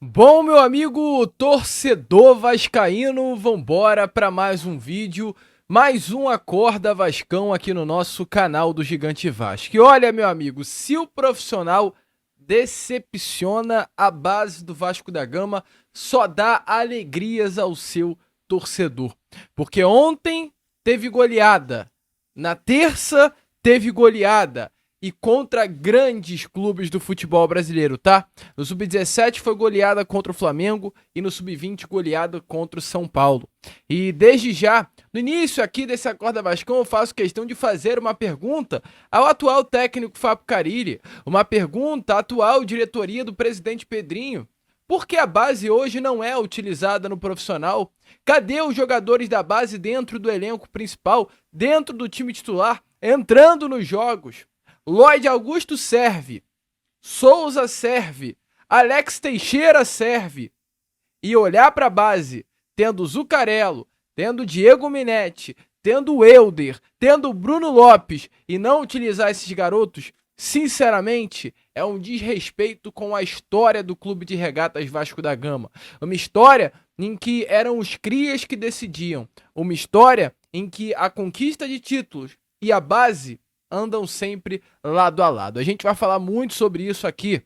Bom, meu amigo torcedor vascaíno, vambora para mais um vídeo, mais um Acorda Vascão aqui no nosso canal do Gigante Vasco. E olha, meu amigo, se o profissional decepciona, a base do Vasco da Gama só dá alegrias ao seu torcedor. Porque ontem teve goleada, na terça teve goleada, e contra grandes clubes do futebol brasileiro, tá? No Sub-17 foi goleada contra o Flamengo e no Sub-20 goleada contra o São Paulo. E desde já, no início aqui desse Acorda Vascão, eu faço questão de fazer uma pergunta ao atual técnico Fábio Carille, uma pergunta à atual diretoria do presidente Pedrinho. Por que a base hoje não é utilizada no profissional? Cadê os jogadores da base dentro do elenco principal, dentro do time titular, entrando nos jogos? Lloyd Augusto serve, Souza serve, Alex Teixeira serve. E olhar para a base, tendo Zucarello, tendo Diego Minetti, tendo o Elder, tendo o Bruno Lopes e não utilizar esses garotos, sinceramente, é um desrespeito com a história do Clube de Regatas Vasco da Gama. Uma história em que eram os crias que decidiam. Uma história em que a conquista de títulos e a base andam sempre lado a lado. A gente vai falar muito sobre isso aqui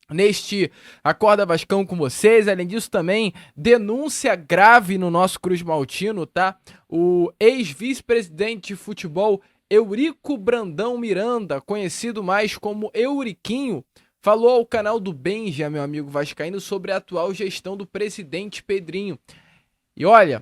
neste Acorda Vascão com vocês. Além disso também, denúncia grave no nosso Cruz Maltino, tá? O ex-vice-presidente de futebol Eurico Brandão Miranda, conhecido mais como Euriquinho, falou ao canal do Benja, meu amigo vascaíno, sobre a atual gestão do presidente Pedrinho. E olha,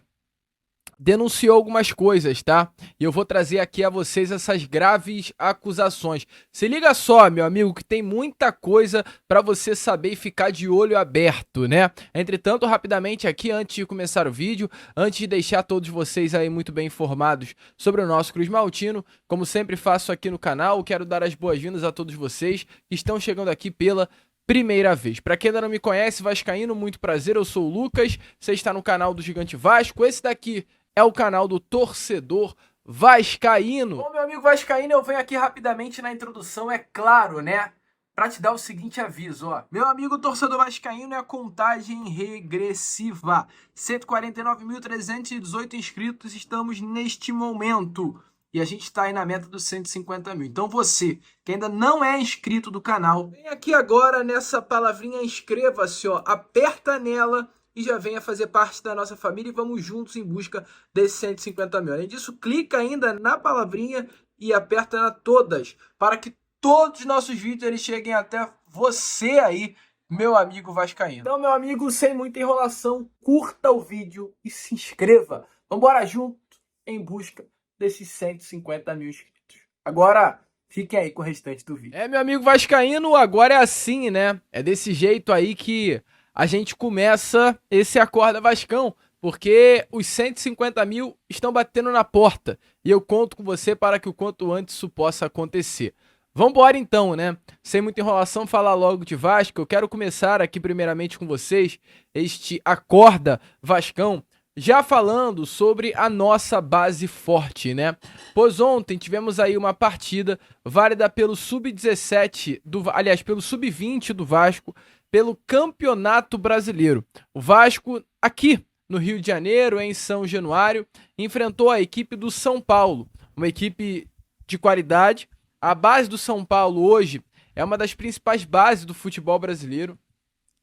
denunciou algumas coisas, tá? E eu vou trazer aqui a vocês essas graves acusações. Se liga só, meu amigo, que tem muita coisa para você saber e ficar de olho aberto, né? Entretanto, rapidamente aqui, antes de começar o vídeo, antes de deixar todos vocês aí muito bem informados sobre o nosso Cruz Maltino, como sempre faço aqui no canal, quero dar as boas-vindas a todos vocês que estão chegando aqui pela primeira vez. Para quem ainda não me conhece, vascaíno, muito prazer, eu sou o Lucas, você está no canal do Gigante Vasco, esse daqui é o canal do torcedor vascaíno. Bom, meu amigo vascaíno, eu venho aqui rapidamente na introdução, é claro, né? Para te dar o seguinte aviso, ó. Meu amigo torcedor vascaíno, é a contagem regressiva. 149.318 inscritos estamos neste momento. E a gente está aí na meta dos 150 mil. Então você, que ainda não é inscrito do canal, vem aqui agora nessa palavrinha inscreva-se, ó. Aperta nela e já venha fazer parte da nossa família e vamos juntos em busca desses 150 mil. Além disso, clica ainda na palavrinha e aperta na todas, para que todos os nossos vídeos eles cheguem até você aí, meu amigo vascaíno. Então, meu amigo, sem muita enrolação, curta o vídeo e se inscreva. Vamos embora junto em busca desses 150 mil inscritos. Agora, fiquem aí com o restante do vídeo. É, meu amigo vascaíno, agora é assim, né? É desse jeito aí que a gente começa esse Acorda Vascão, porque os 150 mil estão batendo na porta e eu conto com você para que o quanto antes isso possa acontecer. Vambora então, né? Sem muita enrolação, falar logo de Vasco. Eu quero começar aqui primeiramente com vocês este Acorda Vascão, já falando sobre a nossa base forte, né? Pois ontem tivemos aí uma partida válida pelo Sub-17, aliás, pelo Sub-20 do Vasco, pelo Campeonato Brasileiro. O Vasco, aqui no Rio de Janeiro, em São Januário, enfrentou a equipe do São Paulo, uma equipe de qualidade. A base do São Paulo hoje é uma das principais bases do futebol brasileiro,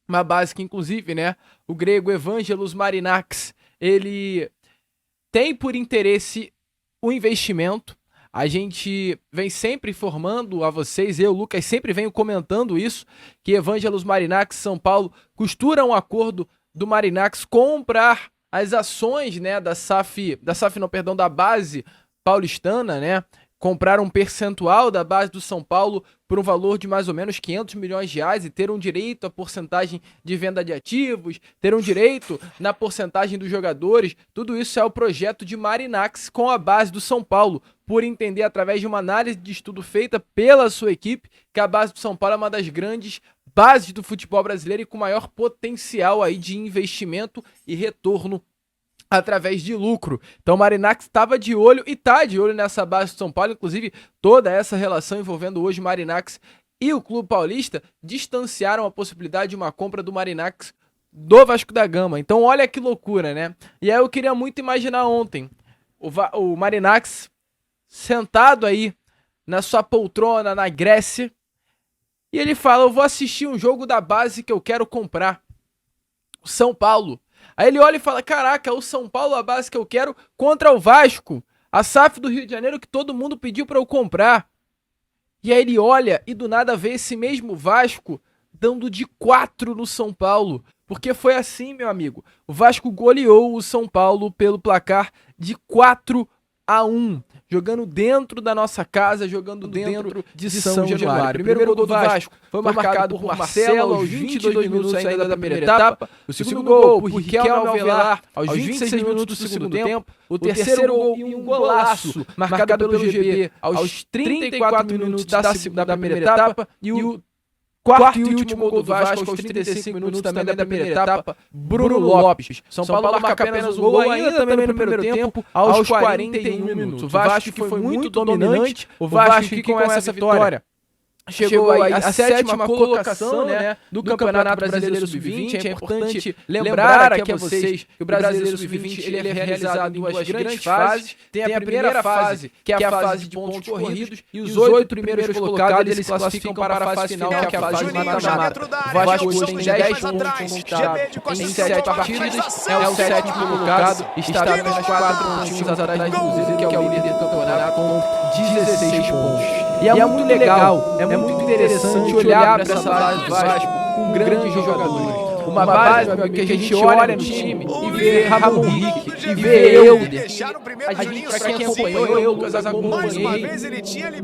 uma base que, inclusive, né, o grego Evangelos Marinakis, ele tem por interesse o investimento. A gente vem sempre informando a vocês, eu, Lucas, sempre venho comentando isso, que Evangelos Marinakis, São Paulo, costura um acordo do Marinakis comprar as ações, né, da base paulistana, né, comprar um percentual da base do São Paulo por um valor de mais ou menos 500 milhões de reais e ter um direito à porcentagem de venda de ativos, ter um direito na porcentagem dos jogadores. Tudo isso é o projeto de Marinakis com a base do São Paulo, por entender através de uma análise de estudo feita pela sua equipe que a base do São Paulo é uma das grandes bases do futebol brasileiro e com maior potencial aí de investimento e retorno através de lucro. Então o Marinakis estava de olho e está de olho nessa base do São Paulo, inclusive toda essa relação envolvendo hoje Marinakis e o Clube Paulista distanciaram a possibilidade de uma compra do Marinacks do Vasco da Gama. Então olha que loucura, né? E aí eu queria muito imaginar ontem o Marinacks sentado aí na sua poltrona na Grécia e ele fala: eu vou assistir um jogo da base que eu quero comprar, o São Paulo. Aí ele olha e fala: caraca, o São Paulo, a base que eu quero contra o Vasco, a SAF do Rio de Janeiro que todo mundo pediu para eu comprar. E aí ele olha e do nada vê esse mesmo Vasco dando de 4 no São Paulo. Porque foi assim, meu amigo. O Vasco goleou o São Paulo pelo placar de 4-1. Jogando dentro da nossa casa, jogando dentro de São Januário. O primeiro gol do Vasco foi marcado por Marcelo aos 22 minutos ainda da primeira etapa. O segundo gol por Riquelme Alvelar aos 26 minutos do segundo tempo. O terceiro gol e um golaço marcado pelo GB aos 34 minutos da primeira etapa. E o quarto e último gol do Vasco aos 35 minutos também da primeira etapa, Bruno Lopes. São Paulo marca apenas um gol ainda também no primeiro tempo, aos 41 minutos. O Vasco que foi muito dominante, o Vasco que com essa vitória chegou aí à sétima colocação, né, do Campeonato Brasileiro Sub-20. É importante lembrar aqui a vocês que o Brasileiro Sub-20 ele é realizado em duas grandes fases. Tem a primeira fase, que é a fase de pontos corridos, e os 8 primeiros colocados eles se classificam para a fase final, que é a fase de mata-mata. O Vasco hoje tem 10 pontos conquistados em 7 partidas, é o 7º colocado, está apenas 4 pontinhos atrás do Cruzeiro, que é o líder do campeonato, com 16 pontos. E é muito legal, é muito interessante olhar para essa base do Vasco com grandes jogadores. Uma base, meu amigo, que a gente olha no time e vê Ramon Henrique, e vê Euler. A gente, pra quem acompanhou, eu, Lucas, acompanhei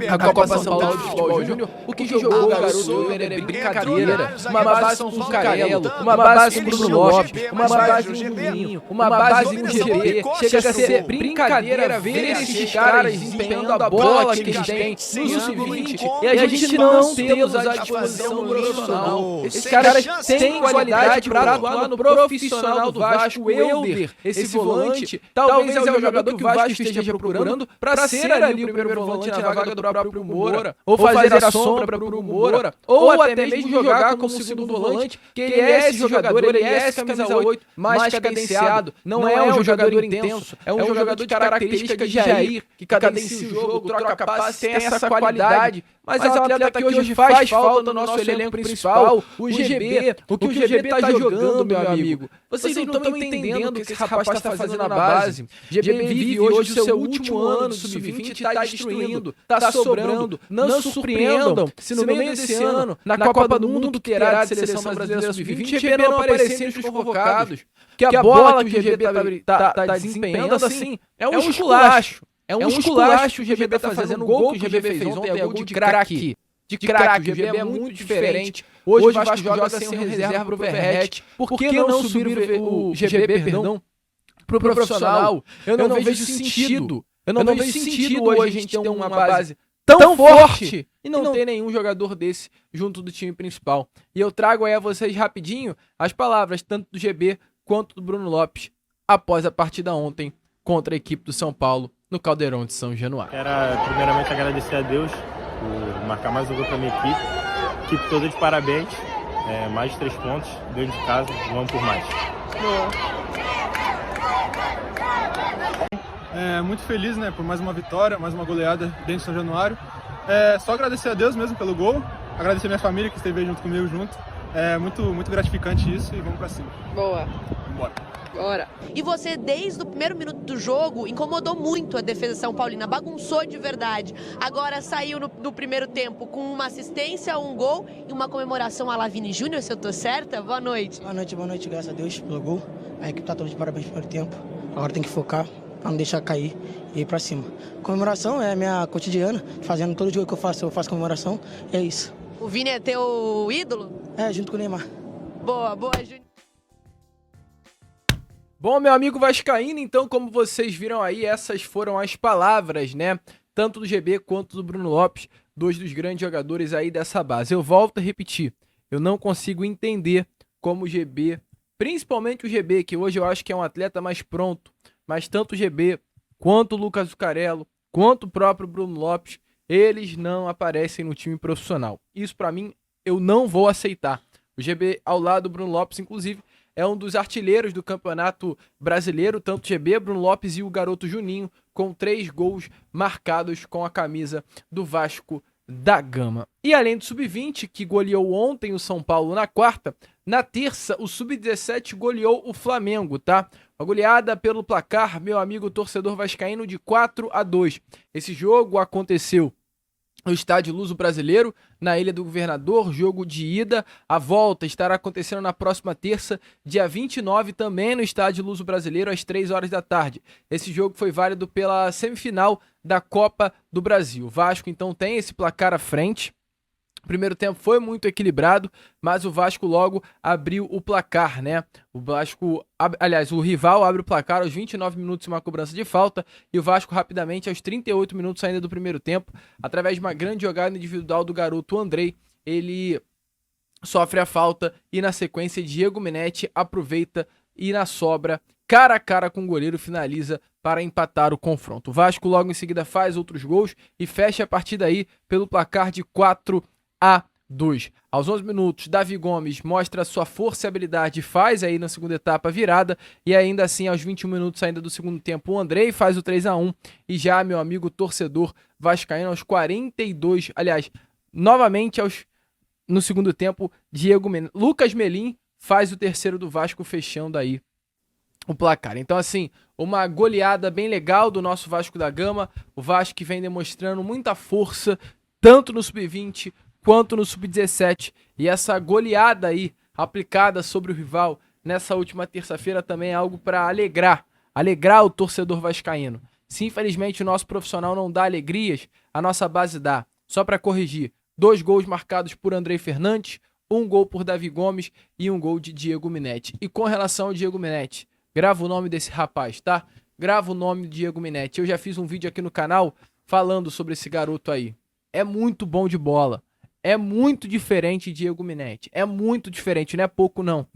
a Copa São Paulo de Futebol Júnior. O que jogou o garoto Euler é brincadeira. Uma base com o Zucarello, uma base com o Bruno Lopes, uma base com o Juninho, uma base com o GB. Chega a ser brincadeira ver esses caras desempenhando a bola que eles têm no Sub-20 e a gente não tê-los à disposição no profissional. Esses caras têm qualidade para atuar no profissional do Vasco. O Euler, esse volante, talvez é o jogador que o Vasco esteja procurando para ser ali o primeiro volante na vaga do próprio Moura, ou fazer a sombra para o Moura, ou até mesmo jogar como segundo volante, que ele é esse jogador, ele é esse camisa 8 mais cadenciado, não é um jogador intenso, é um jogador de característica de Jair, que cadencia o jogo, troca passe, tem essa qualidade. Mas é um atleta que hoje faz falta no nosso elenco principal, o GB. O que o GB tá jogando, meu amigo. Vocês não estão entendendo o que esse rapaz está fazendo na base. GB vive hoje o seu último ano do Sub-20 e está destruindo, está sobrando. Não surpreendam se no meio desse ano, na Copa do Mundo que terá de seleção brasileira Sub-20, o GB não aparecer entre os convocados. Que a bola que o GB tá desempenhando, assim, é um esculacho. É um esculacho o GB tá fazendo. O gol que o GB fez ontem é gol de craque. De craque, o GB é muito diferente. Hoje o Vasco joga sem um reserva pro Verratti. Por que não subir o GB, pro profissional? Eu não vejo sentido. Eu não vejo sentido hoje a gente ter uma base tão forte e não ter nenhum jogador desse junto do time principal. E eu trago aí a vocês rapidinho as palavras tanto do GB quanto do Bruno Lopes após a partida ontem contra a equipe do São Paulo no Caldeirão de São Januário. Quero primeiramente agradecer a Deus por marcar mais um gol para minha equipe toda de parabéns, mais de 3 pontos, dentro de casa, vamos por mais. Muito feliz, né, por mais uma vitória, mais uma goleada dentro de São Januário. Só agradecer a Deus mesmo pelo gol, agradecer a minha família que esteve aí junto comigo junto. Muito gratificante isso e vamos para cima. Boa. Bora. Bora. E você, desde o primeiro minuto do jogo, incomodou muito a defesa São Paulina, bagunçou de verdade. Agora saiu no primeiro tempo com uma assistência, um gol e uma comemoração a Lavini Júnior, se eu tô certa? Boa noite. Boa noite, graças a Deus pelo gol. A equipe tá toda de parabéns no primeiro tempo. Agora tem que focar para não deixar cair e ir para cima. Comemoração é minha cotidiana, fazendo todo jogo que eu faço comemoração, e é isso. O Vini é teu ídolo? Junto com o Neymar. Boa, Júnior. Bom, meu amigo vascaíno, então, como vocês viram aí, essas foram as palavras, né? Tanto do GB quanto do Bruno Lopes, dois dos grandes jogadores aí dessa base. Eu volto a repetir, eu não consigo entender como o GB, principalmente o GB, que hoje eu acho que é um atleta mais pronto, mas tanto o GB, quanto o Lucas Zucarello, quanto o próprio Bruno Lopes, eles não aparecem no time profissional. Isso para mim eu não vou aceitar. O GB ao lado do Bruno Lopes, inclusive, é um dos artilheiros do Campeonato Brasileiro, tanto o GB, Bruno Lopes e o garoto Juninho, com 3 gols marcados com a camisa do Vasco da Gama. E além do Sub-20, que goleou ontem o São Paulo na quarta, na terça o Sub-17 goleou o Flamengo, tá? Uma goleada pelo placar, meu amigo torcedor vascaíno, de 4-2. Esse jogo aconteceu no Estádio Luso-Brasileiro, na Ilha do Governador, jogo de ida. A volta estará acontecendo na próxima terça, dia 29, também no Estádio Luso-Brasileiro, às 3 horas da tarde. Esse jogo foi válido pela semifinal da Copa do Brasil. O Vasco, então, tem esse placar à frente. O primeiro tempo foi muito equilibrado, mas o Vasco logo abriu o placar, né? O rival abre o placar aos 29 minutos uma cobrança de falta e o Vasco rapidamente aos 38 minutos ainda do primeiro tempo, através de uma grande jogada individual do garoto Andrei, ele sofre a falta e na sequência Diego Minetti aproveita e na sobra, cara a cara com o goleiro, finaliza para empatar o confronto. O Vasco logo em seguida faz outros gols e fecha a partida aí pelo placar de 4-2. Aos 11 minutos, Davi Gomes mostra sua força e habilidade, faz aí na segunda etapa a virada, e ainda assim aos 21 minutos ainda do segundo tempo o Andrei faz o 3-1, e já meu amigo torcedor vascaíno aos 42, aliás, novamente no segundo tempo, Lucas Melim faz o terceiro do Vasco, fechando aí o placar. Então assim, uma goleada bem legal do nosso Vasco da Gama, o Vasco que vem demonstrando muita força, tanto no Sub-20 quanto no Sub-17, e essa goleada aí aplicada sobre o rival nessa última terça-feira também é algo para alegrar o torcedor vascaíno. Se infelizmente o nosso profissional não dá alegrias, a nossa base dá. Só para corrigir, 2 gols marcados por Andrei Fernandes, 1 gol por Davi Gomes e 1 gol de Diego Minetti. E com relação ao Diego Minetti, grava o nome desse rapaz, tá? Grava o nome do Diego Minetti. Eu já fiz um vídeo aqui no canal falando sobre esse garoto aí. É muito bom de bola. É muito diferente Diego Minetti. É muito diferente, não é pouco não.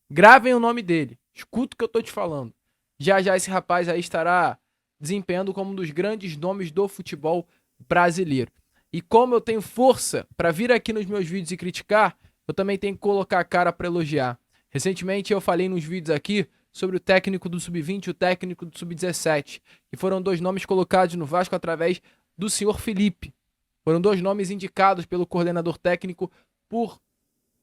Gravem o nome dele. Escuta o que eu tô te falando. Já já esse rapaz aí estará desempenhando como um dos grandes nomes do futebol brasileiro. E como eu tenho força para vir aqui nos meus vídeos e criticar, eu também tenho que colocar a cara para elogiar. Recentemente eu falei nos vídeos aqui sobre o técnico do Sub-20 e o técnico do Sub-17, que foram 2 nomes colocados no Vasco através do senhor Felipe. Foram 2 nomes indicados pelo coordenador técnico por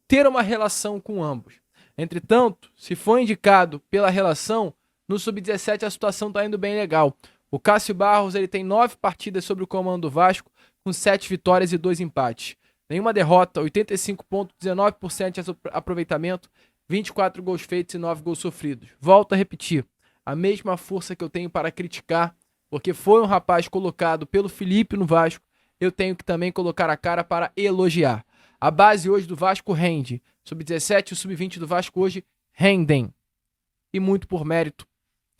ter uma relação com ambos. Entretanto, se for indicado pela relação, no Sub-17 a situação está indo bem legal. O Cássio Barros ele tem 9 partidas sob o comando do Vasco, com 7 vitórias e 2 empates. Nenhuma derrota, 85,19% de aproveitamento, 24 gols feitos e 9 gols sofridos. Volto a repetir, a mesma força que eu tenho para criticar, porque foi um rapaz colocado pelo Felipe no Vasco, eu tenho que também colocar a cara para elogiar. A base hoje do Vasco rende. Sub-17 e o Sub-20 do Vasco hoje rendem. E muito por mérito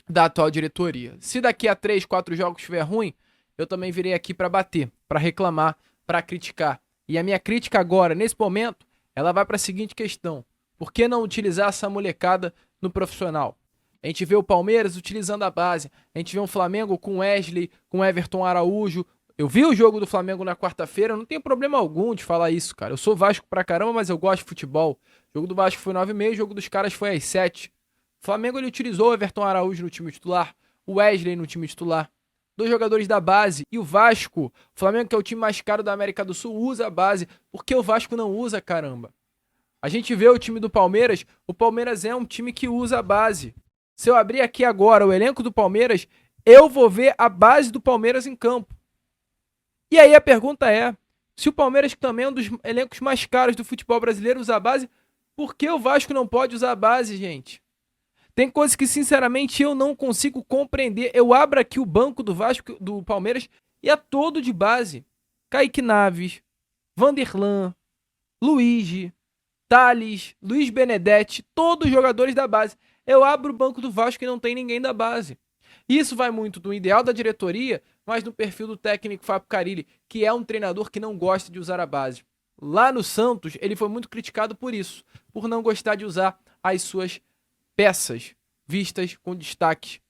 da atual diretoria. Se daqui a 3, 4 jogos estiver ruim, eu também virei aqui para bater, para reclamar, para criticar. E a minha crítica agora, nesse momento, ela vai para a seguinte questão. Por que não utilizar essa molecada no profissional? A gente vê o Palmeiras utilizando a base. A gente vê um Flamengo com Wesley, com Everton Araújo. Eu vi o jogo do Flamengo na quarta-feira, não tem problema algum de falar isso, cara. Eu sou Vasco pra caramba, mas eu gosto de futebol. O jogo do Vasco foi 9h30, o jogo dos caras foi às 7. O Flamengo ele utilizou o Everton Araújo no time titular, o Wesley no time titular. 2 jogadores da base. E o Vasco, o Flamengo que é o time mais caro da América do Sul, usa a base. Por que o Vasco não usa, caramba? A gente vê o time do Palmeiras, o Palmeiras é um time que usa a base. Se eu abrir aqui agora o elenco do Palmeiras, eu vou ver a base do Palmeiras em campo. E aí a pergunta é, se o Palmeiras, que também é um dos elencos mais caros do futebol brasileiro, usa a base, por que o Vasco não pode usar a base, gente? Tem coisas que, sinceramente, eu não consigo compreender. Eu abro aqui o banco do Vasco, do Palmeiras, e é todo de base. Kaique Naves, Vanderlan, Luigi, Thales, Luiz Benedetti, todos jogadores da base. Eu abro o banco do Vasco e não tem ninguém da base. Isso vai muito do ideal da diretoria, mas no perfil do técnico Fábio Carille, que é um treinador que não gosta de usar a base. Lá no Santos, ele foi muito criticado por isso, por não gostar de usar as suas peças vistas com destaque,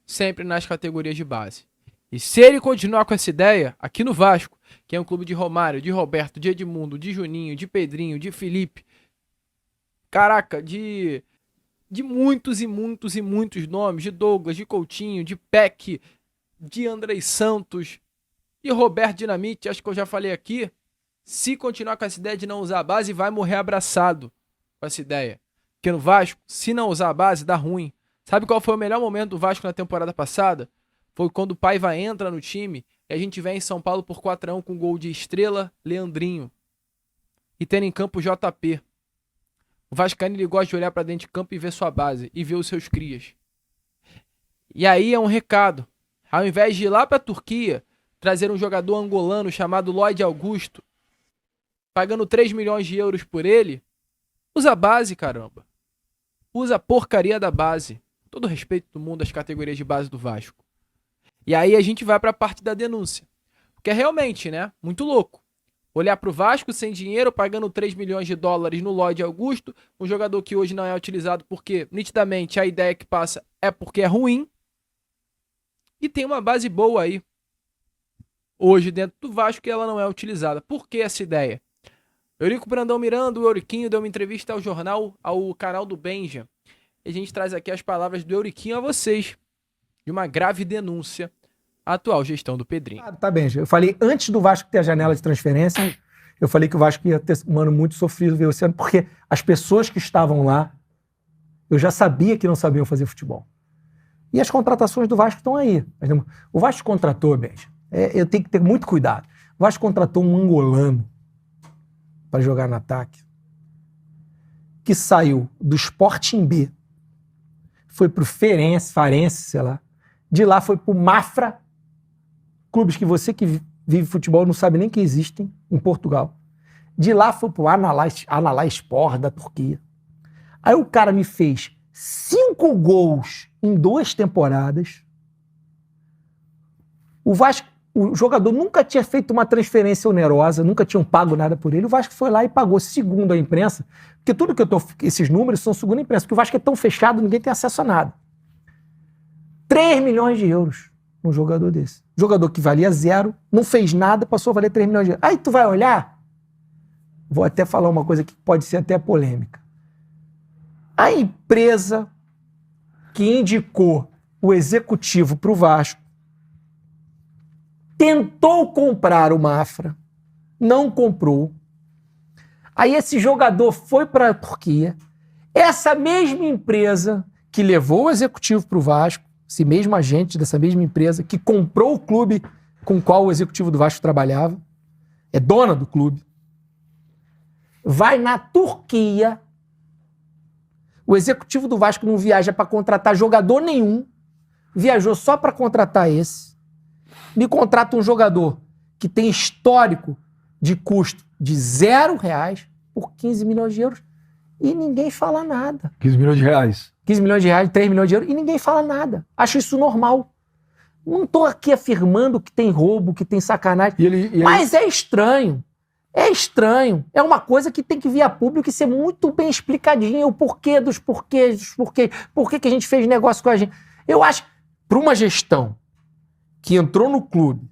sempre nas categorias de base. E se ele continuar com essa ideia, aqui no Vasco, que é um clube de Romário, de Roberto, de Edmundo, de Juninho, de Pedrinho, de Felipe, caraca, de muitos e muitos e muitos nomes, de Douglas, de Coutinho, de Peck, de Andrei Santos e Roberto Dinamite, acho que eu já falei aqui, se continuar com essa ideia de não usar a base, vai morrer abraçado com essa ideia. Porque no Vasco, se não usar a base, dá ruim. Sabe qual foi o melhor momento do Vasco na temporada passada? Foi quando o Paiva entra no time e a gente vem em São Paulo por 4-1 com gol de Estrela, Leandrinho. E tendo em campo o JP. O vascaíno ele gosta de olhar pra dentro de campo e ver sua base. E ver os seus crias. E aí é um recado. Ao invés de ir lá pra Turquia, trazer um jogador angolano chamado Lloyd Augusto, pagando 3 milhões de euros por ele, usa a base, caramba. Usa a porcaria da base. Todo respeito do mundo às categorias de base do Vasco. E aí a gente vai pra parte da denúncia. Porque é realmente, né? Muito louco. Olhar pro Vasco sem dinheiro, pagando 3 milhões de dólares no Lloyd Augusto, um jogador que hoje não é utilizado porque, nitidamente, a ideia que passa é porque é ruim. E tem uma base boa aí, hoje dentro do Vasco, e ela não é utilizada. Por que essa ideia? Eurico Brandão Miranda, o Euriquinho, deu uma entrevista ao jornal, ao canal do Benja. E a gente traz aqui as palavras do Euriquinho a vocês, de uma grave denúncia à atual gestão do Pedrinho. Tá bem, eu falei antes do Vasco ter a janela de transferência, eu falei que o Vasco ia ter um ano muito sofrido ver esse ano, porque as pessoas que estavam lá, eu já sabia que não sabiam fazer futebol. E as contratações do Vasco estão aí. O Vasco contratou, Benja, eu tenho que ter muito cuidado. O Vasco contratou um angolano para jogar no ataque, que saiu do Sporting B, foi pro Farense, sei lá, de lá foi pro Mafra, clubes que você que vive futebol não sabe nem que existem em Portugal. De lá foi pro Antalyaspor da Turquia. Aí o cara me fez 5 gols em 2 temporadas. O jogador nunca tinha feito uma transferência onerosa, nunca tinham pago nada por ele. O Vasco foi lá e pagou, segundo a imprensa, porque tudo que eu tô, esses números são segundo a imprensa, porque o Vasco é tão fechado, ninguém tem acesso a nada. 3 milhões de euros num jogador desse. Jogador que valia 0, não fez nada, passou a valer 3 milhões de euros. Aí tu vai olhar, vou até falar uma coisa que pode ser até polêmica. A empresa que indicou o executivo para o Vasco tentou comprar o Mafra, não comprou. Aí esse jogador foi para a Turquia. Essa mesma empresa que levou o executivo para o Vasco, esse mesmo agente dessa mesma empresa que comprou o clube com o qual o executivo do Vasco trabalhava, é dona do clube, vai na Turquia. O executivo do Vasco não viaja para contratar jogador nenhum, viajou só para contratar esse. Me contrata um jogador que tem histórico de custo de R$0 por 15 milhões de euros e ninguém fala nada. 15 milhões de reais. 15 milhões de reais, 3 milhões de euros e ninguém fala nada. Acho isso normal. Não estou aqui afirmando que tem roubo, que tem sacanagem, mas é estranho. É estranho. É uma coisa que tem que vir a público e ser muito bem explicadinho o porquê dos porquês, por que a gente fez negócio com a gente. Eu acho, para uma gestão que entrou no clube,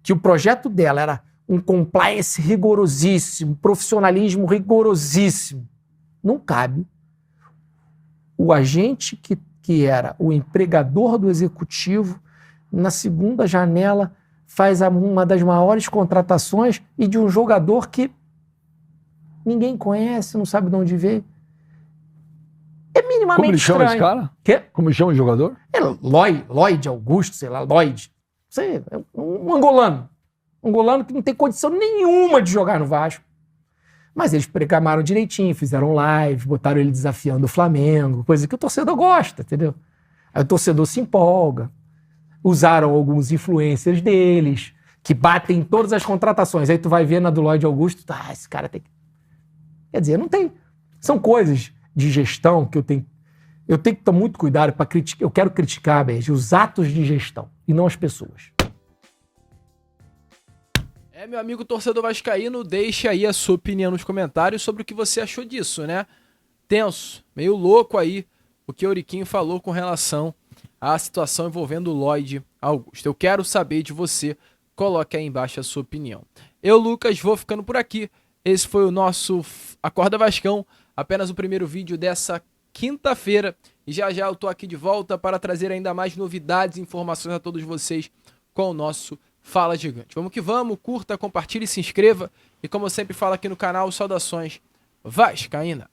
que o projeto dela era um compliance rigorosíssimo, profissionalismo rigorosíssimo, não cabe o agente que era o empregador do executivo, na segunda janela, faz uma das maiores contratações e de um jogador que ninguém conhece, não sabe de onde veio. É minimamente Como ele chama esse cara? Quê? Como ele chama o jogador? É Lloyd Augusto, sei lá, Lloyd. Sei, é um angolano. Um angolano que não tem condição nenhuma de jogar no Vasco. Mas eles programaram direitinho, fizeram live, botaram ele desafiando o Flamengo, coisa que o torcedor gosta, entendeu? Aí o torcedor se empolga. Usaram alguns influencers deles, que batem em todas as contratações. Aí tu vai ver na do Lloyd Augusto, esse cara tem que... Quer dizer, não tem... São coisas de gestão que eu tenho que tomar muito cuidado para criticar. Eu quero criticar, Benji, os atos de gestão e não as pessoas. Meu amigo torcedor vascaíno, deixe aí a sua opinião nos comentários sobre o que você achou disso, né? Tenso, meio louco aí o que o Euriquinho falou com relação a situação envolvendo o Lloyd Augusto. Eu quero saber de você, coloque aí embaixo a sua opinião. Eu, Lucas, vou ficando por aqui. Esse foi o nosso Acorda Vascão, apenas o primeiro vídeo dessa quinta-feira. E já já eu tô aqui de volta para trazer ainda mais novidades e informações a todos vocês com o nosso Fala Gigante. Vamos que vamos, curta, compartilhe, se inscreva. E como eu sempre falo aqui no canal, saudações vascaínas.